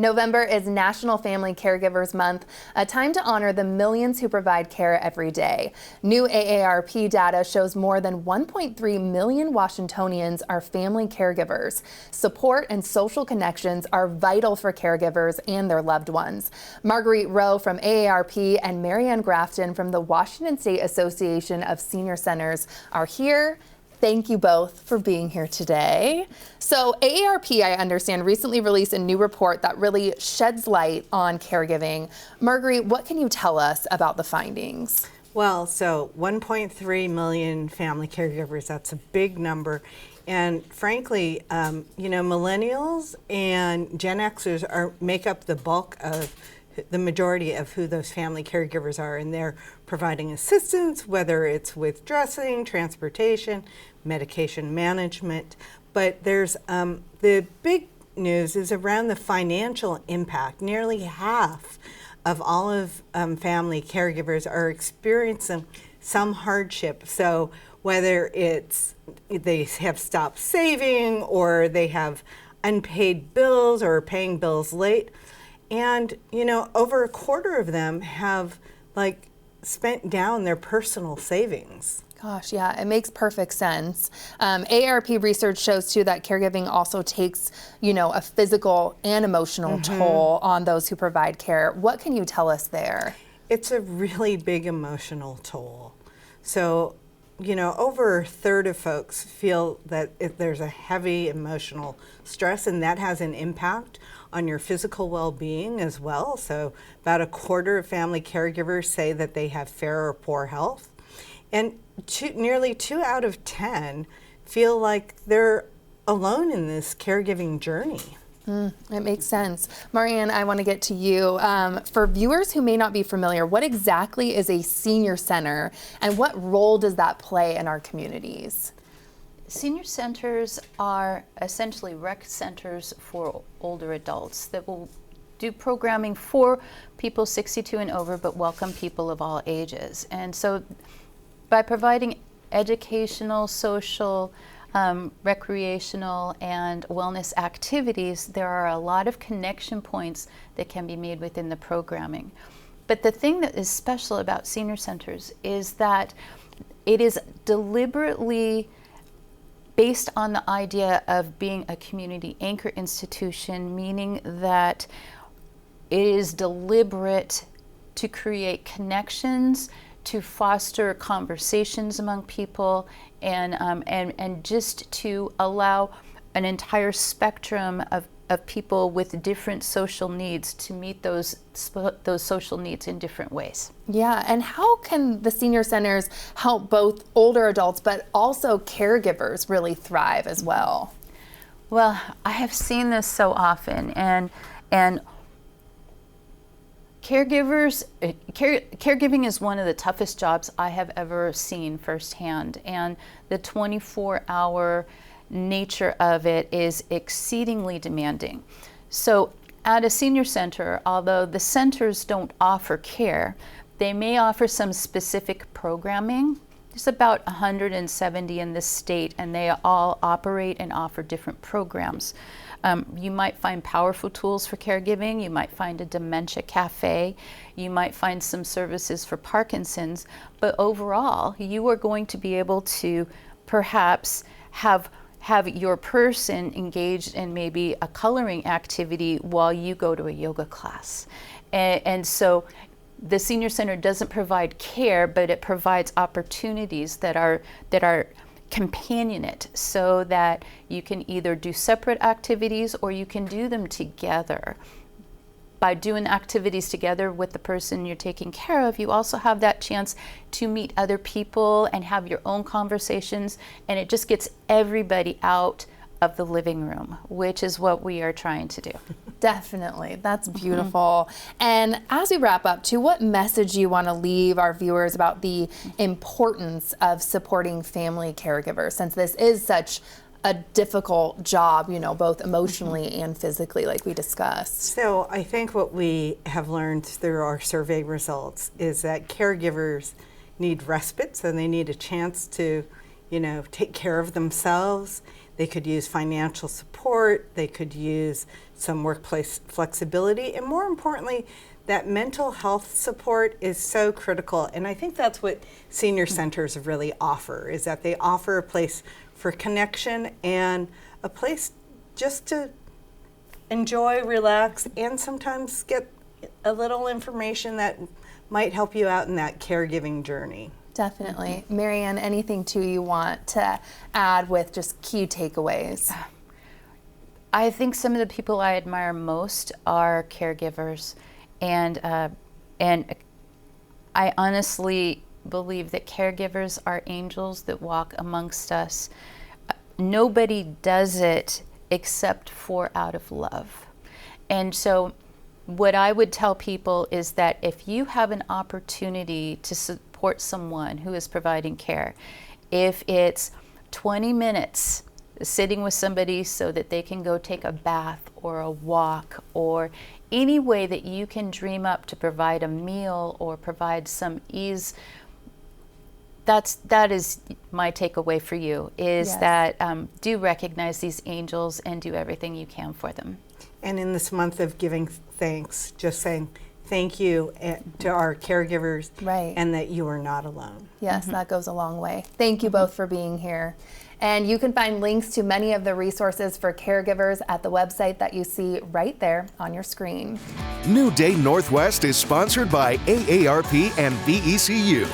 November is National Family Caregivers Month, a time to honor the millions who provide care every day. New AARP data shows more than 1.3 million Washingtonians are family caregivers. Support and social connections are vital for caregivers and their loved ones. Marguerite Rowe from AARP and Marianne Grafton from the Washington State Association of Senior Centers are here. Thank you both for being here today. So AARP, I understand, recently released a new report that really sheds light on caregiving. Marguerite, what can you tell us about the findings? Well, so 1.3 million family caregivers, that's a big number. And frankly, millennials and Gen Xers make up the bulk of the majority of who those family caregivers are, and they're providing assistance, whether it's with dressing, transportation, medication management. But there's the big news is around the financial impact. Nearly half of all of family caregivers are experiencing some hardship. So whether it's they have stopped saving or they have unpaid bills or paying bills late. And, over a quarter of them have spent down their personal savings. Gosh, yeah, it makes perfect sense. AARP research shows too that caregiving also takes, a physical and emotional toll on those who provide care. What can you tell us there? It's a really big emotional toll. So, over a third of folks feel that if there's a heavy emotional stress, and that has an impact on your physical well-being as well. So about a quarter of family caregivers say that they have fair or poor health. And nearly 2 out of 10 feel like they're alone in this caregiving journey. It makes sense. Marianne, I want to get to you. For viewers who may not be familiar, what exactly is a senior center and what role does that play in our communities? Senior centers are essentially rec centers for older adults that will do programming for people 62 and over, but welcome people of all ages. And so by providing educational, social, recreational, and wellness activities, there are a lot of connection points that can be made within the programming. But the thing that is special about senior centers is that it is deliberately based on the idea of being a community anchor institution, meaning that it is deliberate to create connections, to foster conversations among people, and just to allow an entire spectrum of people with different social needs to meet those social needs in different ways. Yeah, and how can the senior centers help both older adults but also caregivers really thrive as well? Well, I have seen this so often, and caregiving is one of the toughest jobs I have ever seen firsthand, and the 24-hour nature of it is exceedingly demanding. So at a senior center, although the centers don't offer care, they may offer some specific programming. There's about 170 in the state, and they all operate and offer different programs. You might find powerful tools for caregiving. You might find a dementia cafe. You might find some services for Parkinson's. But overall, you are going to be able to perhaps have your person engaged in maybe a coloring activity while you go to a yoga class. And so the senior center doesn't provide care, but it provides opportunities that are companionate, so that you can either do separate activities or you can do them together. By doing activities together with the person you're taking care of, you also have that chance to meet other people and have your own conversations, and it just gets everybody out of the living room, which is what we are trying to do. Definitely. That's beautiful. And as we wrap up, too, what message do you want to leave our viewers about the importance of supporting family caregivers, since this is such a difficult job, both emotionally and physically, like we discussed? So I think what we have learned through our survey results is that caregivers need respite, so they need a chance to, take care of themselves. They could use financial support, they could use some workplace flexibility, and more importantly, that mental health support is so critical. And I think that's what senior centers really offer, is that they offer a place for connection and a place just to enjoy, relax, and sometimes get a little information that might help you out in that caregiving journey. Definitely. Marianne, anything too you want to add with just key takeaways? I think some of the people I admire most are caregivers, and I honestly believe that caregivers are angels that walk amongst us. Nobody does it except for out of love. And so what I would tell people is that if you have an opportunity to support someone who is providing care, if it's 20 minutes sitting with somebody so that they can go take a bath or a walk, or any way that you can dream up to provide a meal or provide some ease, that is my takeaway for you, is Yes. that do recognize these angels and do everything you can for them. And in this month of giving thanks, just saying thank you to our caregivers, Right. and that you are not alone. Yes, that goes a long way. Thank you both for being here. And you can find links to many of the resources for caregivers at the website that you see right there on your screen. New Day Northwest is sponsored by AARP and VECU.